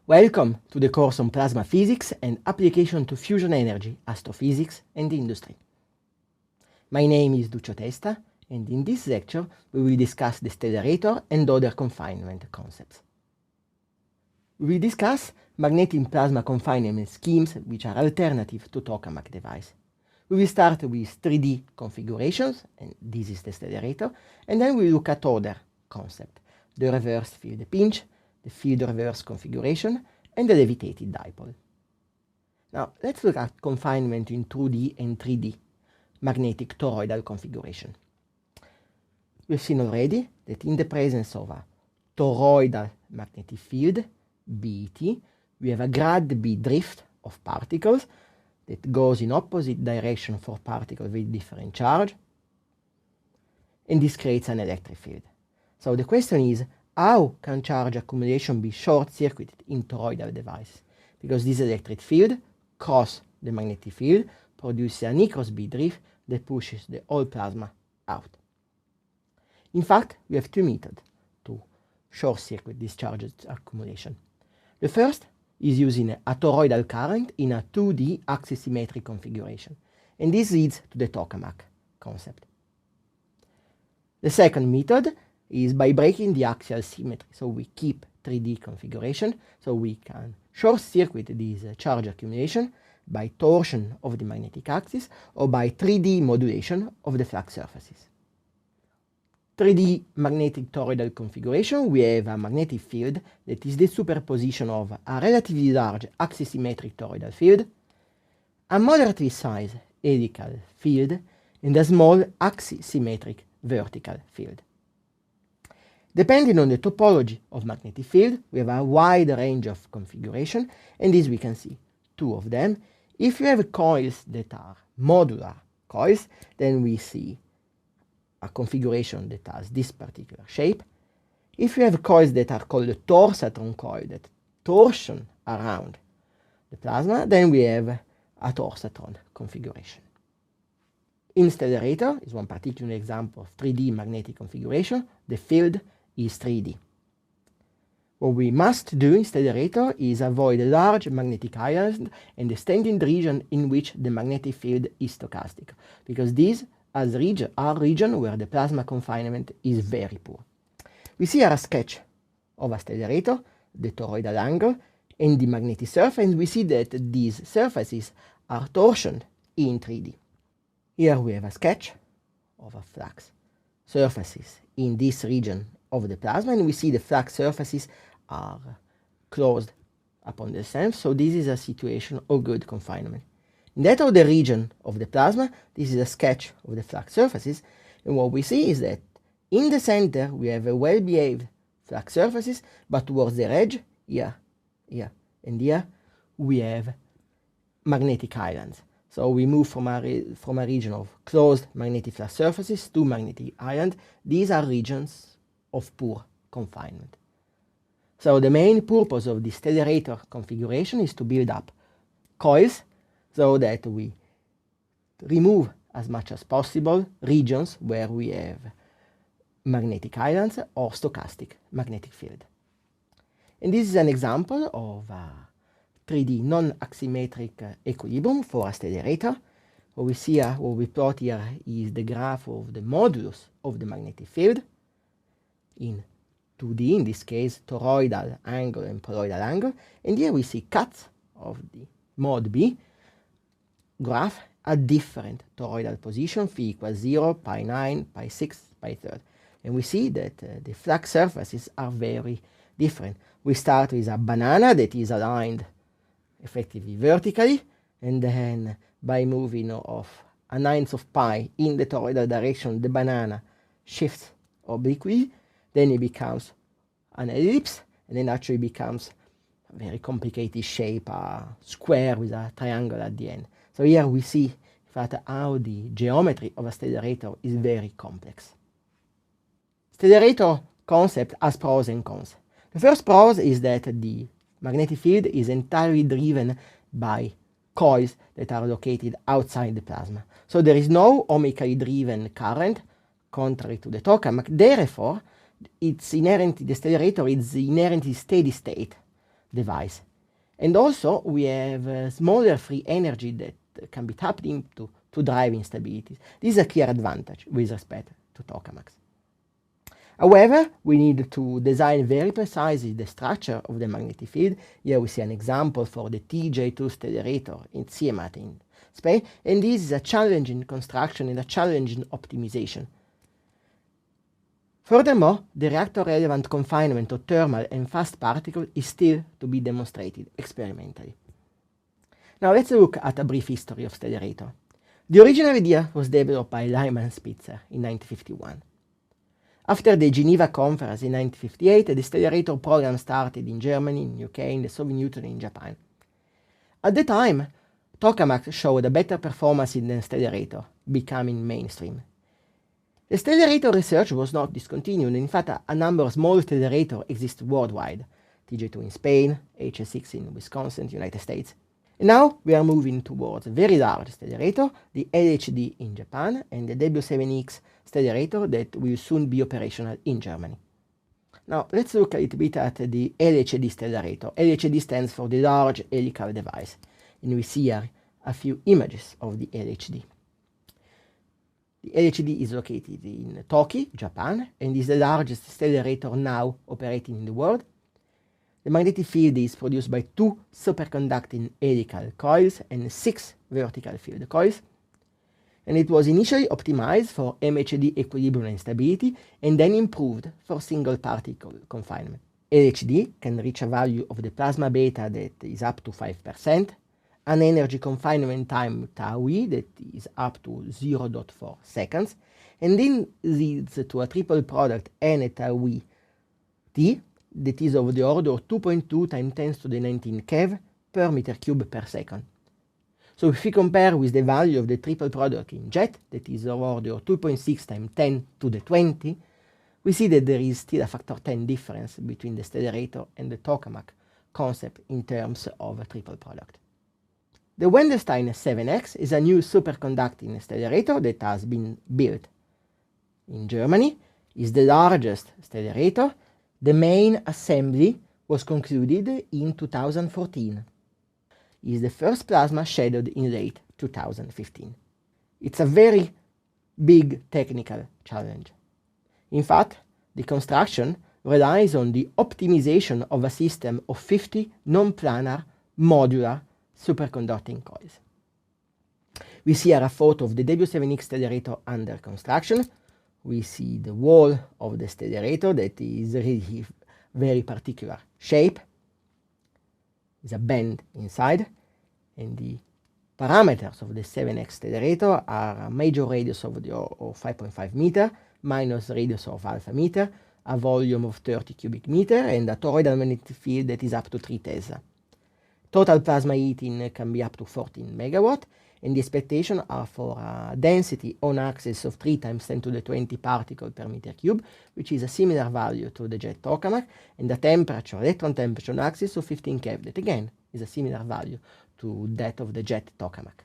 Welcome to the course on plasma physics and application to fusion energy, astrophysics and industry. My name is Duccio Testa, and in this lecture we will discuss the stellarator and other confinement concepts. We will discuss magnetic plasma confinement schemes which are alternative to tokamak device. We will start with 3D configurations, and this is the stellarator, and then we will look at other concepts: the reverse field pinch, the field reverse configuration, and the levitated dipole. Now, let's look at confinement in 2D and 3D magnetic toroidal configuration. We've seen already that in the presence of a toroidal magnetic field, BT, we have a grad B drift of particles that goes in opposite direction for particles with different charge, and this creates an electric field. So the question is, how can charge accumulation be short-circuited in toroidal devices? Because this electric field crosses the magnetic field, produces an E cross B drift that pushes the whole plasma out. In fact, we have two methods to short-circuit this charge accumulation. The first is using a toroidal current in a 2D axisymmetric configuration, and this leads to the tokamak concept. The second method is by breaking the axial symmetry, so we keep 3D configuration, so we can short-circuit this charge accumulation by torsion of the magnetic axis or by 3D modulation of the flux surfaces. 3D magnetic toroidal configuration, we have a magnetic field that is the superposition of a relatively large axisymmetric toroidal field, a moderately sized helical field, and a small axisymmetric vertical field. Depending on the topology of magnetic field, we have a wide range of configuration, and this we can see two of them. If you have coils that are modular coils, then we see a configuration that has this particular shape. If you have coils that are called the torsatron coil, that torsion around the plasma, then we have a torsatron configuration. In stellarator is one particular example of 3D magnetic configuration. The field is 3D. What we must do in stellarator is avoid large magnetic islands and extending the region in which the magnetic field is stochastic, because these are regions where the plasma confinement is very poor. We see here a sketch of a stellarator, the toroidal angle, and the magnetic surface, and we see that these surfaces are torsioned in 3D. Here we have a sketch of a flux surfaces in this region of the plasma, and we see the flux surfaces are closed upon themselves, so this is a situation of good confinement. In that of the region of the plasma, this is a sketch of the flux surfaces, and what we see is that in the center we have a well-behaved flux surfaces, but towards the edge, here, and here, we have magnetic islands. So we move from a region of closed magnetic flux surfaces to magnetic island. These are regions of poor confinement. So the main purpose of the stellarator configuration is to build up coils so that we remove as much as possible regions where we have magnetic islands or stochastic magnetic field. And this is an example of a 3D non-axisymmetric equilibrium for a stellarator. What we see here, what we plot here is the graph of the modulus of the magnetic field in 2D, in this case toroidal angle and poloidal angle, and here we see cuts of the mod B graph at different toroidal position, phi equals 0, pi 9, pi 6, pi 3. And we see that the flux surfaces are very different. We start with a banana that is aligned effectively vertically, and then by moving of a 9th of pi in the toroidal direction, the banana shifts obliquely, then it becomes an ellipse, and then actually becomes a very complicated shape, a square with a triangle at the end. So here we see, in fact, how the geometry of a stellarator is very complex. Stellarator concept has pros and cons. The first pros is that the magnetic field is entirely driven by coils that are located outside the plasma. So there is no ohmically driven current, contrary to the tokamak. Therefore, it's inherent, the stellarator is inherently steady state device. And also we have smaller free energy that can be tapped into to drive instabilities. This is a clear advantage with respect to tokamaks. However, we need to design very precisely the structure of the magnetic field. Here we see an example for the TJ2 stellarator in CMAT in Spain, and this is a challenging construction and a challenging optimization. Furthermore, the reactor-relevant confinement of thermal and fast particles is still to be demonstrated experimentally. Now let's look at a brief history of stellarator. The original idea was developed by Lyman Spitzer in 1951. After the Geneva Conference in 1958, the stellarator program started in Germany, in UK, in the Soviet Union, and in Japan. At the time, tokamak showed a better performance than stellarator, becoming mainstream. The stellarator research was not discontinued. In fact, a number of small stellarators exist worldwide. TJ2 in Spain, HS6 in Wisconsin, United States. And now we are moving towards a very large stellarator, the LHD in Japan, and the W7X stellarator that will soon be operational in Germany. Now let's look a little bit at the LHD stellarator. LHD stands for the Large Helical Device, and we see here a few images of the LHD. The LHD is located in Toki, Japan, and is the largest stellarator now operating in the world. The magnetic field is produced by 2 superconducting helical coils and 6 vertical field coils. And it was initially optimized for MHD equilibrium and stability, and then improved for single particle confinement. LHD can reach a value of the plasma beta that is up to 5%, an energy confinement time tau e that is up to 0.4 seconds, and then leads to a triple product N tau e T that is of the order of 2.2 times 10 to the 19 keV per meter cube per second. So if we compare with the value of the triple product in jet, that is of order of 2.6 times 10 to the 20, we see that there is still a factor 10 difference between the stellarator and the tokamak concept in terms of a triple product. The Wendelstein 7X is a new superconducting stellarator that has been built in Germany. It's the largest stellarator. The main assembly was concluded in 2014. It's the first plasma scheduled in late 2015. It's a very big technical challenge. In fact, the construction relies on the optimization of a system of 50 non-planar modular superconducting coils. We see here a photo of the W7X stellarator under construction. We see the wall of the stellarator that is really very particular shape. It's a bend inside, and the parameters of the 7X stellarator are a major radius of 5.5 meter, minus radius of alpha meter, a volume of 30 cubic meter, and a toroidal magnetic field that is up to 3 Tesla. Total plasma heating can be up to 14 megawatt, and the expectations are for a density on axis of 3 times 10 to the 20 particles per meter cube, which is a similar value to the jet tokamak, and a temperature, electron temperature on axis of 15 keV, that again is a similar value to that of the jet tokamak.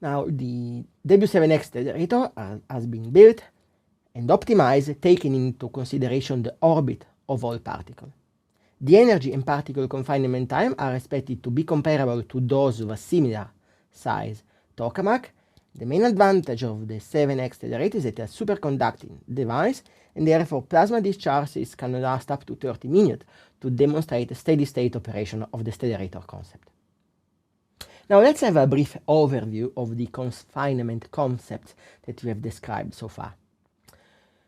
Now the W7X stellarator has been built and optimized, taking into consideration the orbit of all particles. The energy and particle confinement time are expected to be comparable to those of a similar size tokamak. The main advantage of the 7X stellarator is that it's a superconducting device, and therefore plasma discharges can last up to 30 minutes to demonstrate a steady state operation of the stellarator concept. Now let's have a brief overview of the confinement concepts that we have described so far.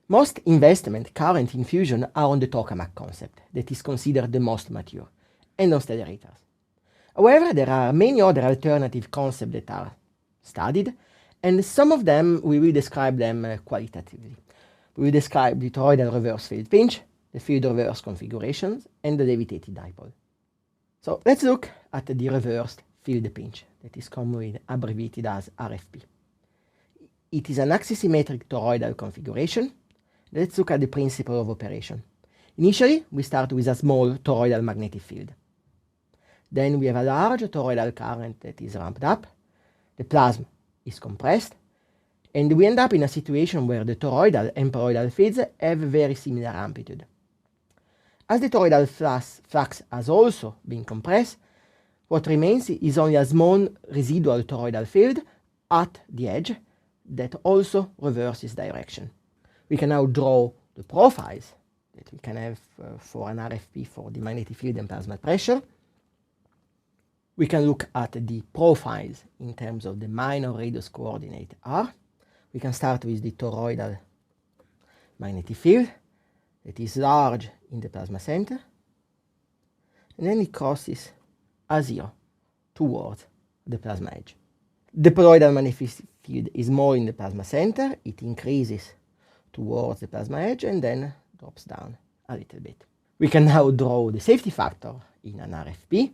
Most investment current in fusion are on the tokamak concept, that is considered the most mature, and on stellarators. However, there are many other alternative concepts that are studied, and some of them we will describe them qualitatively. We will describe the toroidal reverse field pinch, the field reverse configurations, and the levitated dipole. So let's look at the reversed field pinch, that is commonly abbreviated as RFP. It is an axisymmetric toroidal configuration. Let's look at the principle of operation. Initially, we start with a small toroidal magnetic field. Then we have a large toroidal current that is ramped up. The plasma is compressed, and we end up in a situation where the toroidal and poroidal fields have very similar amplitude. As the toroidal flux has also been compressed, what remains is only a small residual toroidal field at the edge that also reverses direction. We can now draw the profiles that we can have for an RFP for the magnetic field and plasma pressure. We can look at the profiles in terms of the minor radius coordinate r. We can start with the toroidal magnetic field that is large in the plasma center, and then it crosses A0 towards the plasma edge. The poloidal magnetic field is more in the plasma center, it increases towards the plasma edge and then drops down a little bit. We can now draw the safety factor in an RFP,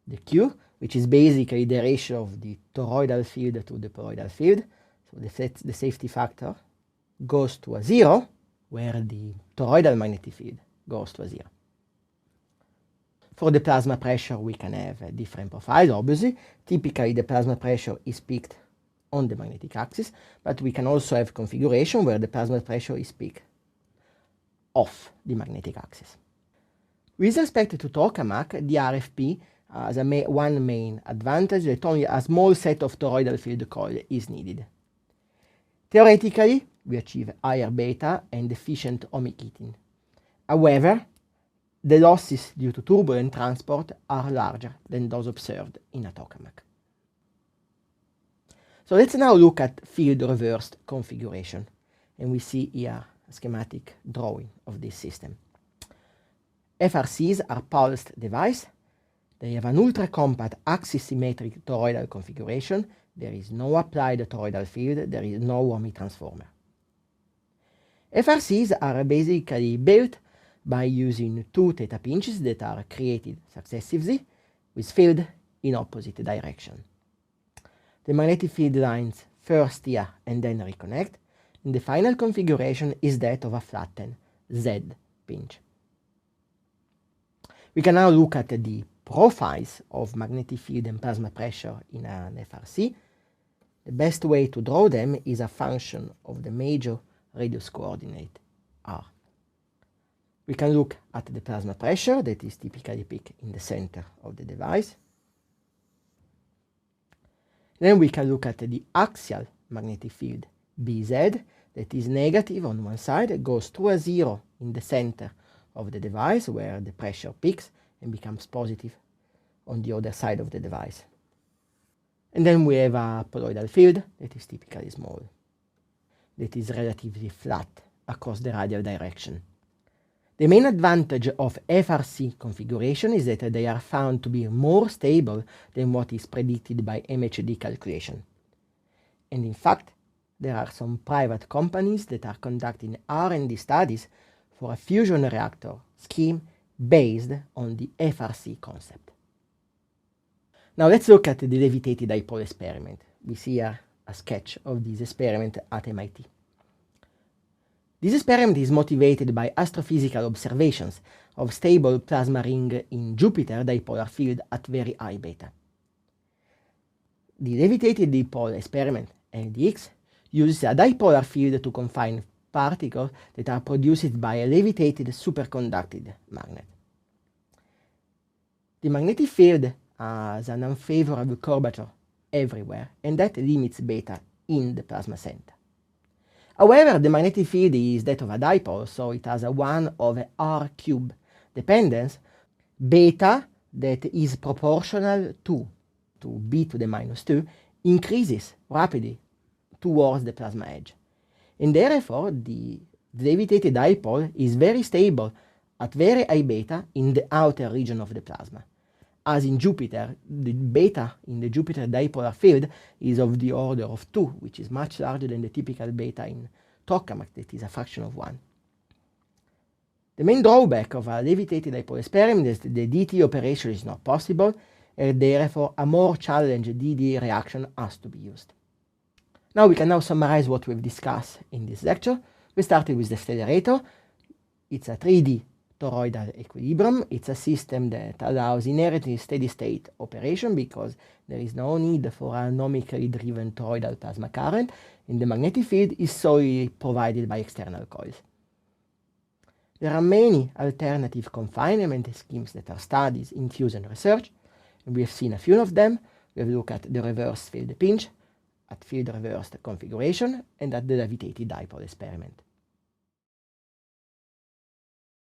the Q, which is basically the ratio of the toroidal field to the poloidal field. So the safety factor goes to a 0, where the toroidal magnetic field goes to a 0. For the plasma pressure, we can have different profiles, obviously. Typically, the plasma pressure is peaked on the magnetic axis, but we can also have configuration where the plasma pressure is peaked off the magnetic axis. With respect to tokamak, the RFP has one main advantage, that only a small set of toroidal field coil is needed. Theoretically, we achieve higher beta and efficient ohmic heating. However, the losses due to turbulent transport are larger than those observed in a tokamak. So let's now look at field reversed configuration, and we see here a schematic drawing of this system. FRCs are pulsed devices. They have an ultra-compact axis-symmetric toroidal configuration. There is no applied toroidal field, there is no ohmic transformer. FRCs are basically built by using two theta pinches that are created successively with field in opposite direction. The magnetic field lines first here and then reconnect, and the final configuration is that of a flattened Z pinch. We can now look at the profiles of magnetic field and plasma pressure in an FRC. The best way to draw them is a function of the major radius coordinate r. We can look at the plasma pressure that is typically peaked in the center of the device. Then we can look at the axial magnetic field Bz that is negative on one side, it goes to a 0 in the center of the device where the pressure peaks and becomes positive on the other side of the device. And then we have a poloidal field that is typically small, that is relatively flat across the radial direction. The main advantage of FRC configuration is that they are found to be more stable than what is predicted by MHD calculation. And in fact, there are some private companies that are conducting R&D studies for a fusion reactor scheme based on the FRC concept. Now let's look at the levitated dipole experiment. We see here a sketch of this experiment at MIT. This experiment is motivated by astrophysical observations of stable plasma ring in Jupiter dipolar field at very high beta. The levitated dipole experiment, LDX, uses a dipolar field to confine particles that are produced by a levitated superconducting magnet. The magnetic field has an unfavorable curvature everywhere, and that limits beta in the plasma center. However, the magnetic field is that of a dipole, so it has a 1 over r cube dependence, beta that is proportional to b to the minus 2 increases rapidly towards the plasma edge. And therefore, the levitated dipole is very stable at very high beta in the outer region of the plasma. As in Jupiter, the beta in the Jupiter dipolar field is of the order of 2, which is much larger than the typical beta in tokamak, that is a fraction of 1. The main drawback of a levitated dipole experiment is that the DT operation is not possible, and therefore a more challenged DD reaction has to be used. Now we can summarize what we've discussed in this lecture. We started with the stellarator. It's a 3D toroidal equilibrium. It's a system that allows inherently steady-state operation because there is no need for a anomically driven toroidal plasma current, and the magnetic field is solely provided by external coils. There are many alternative confinement schemes that are studied in fusion research, and we have seen a few of them. We have looked at the reverse field pinch, at field reversed configuration, and at the levitated dipole experiment.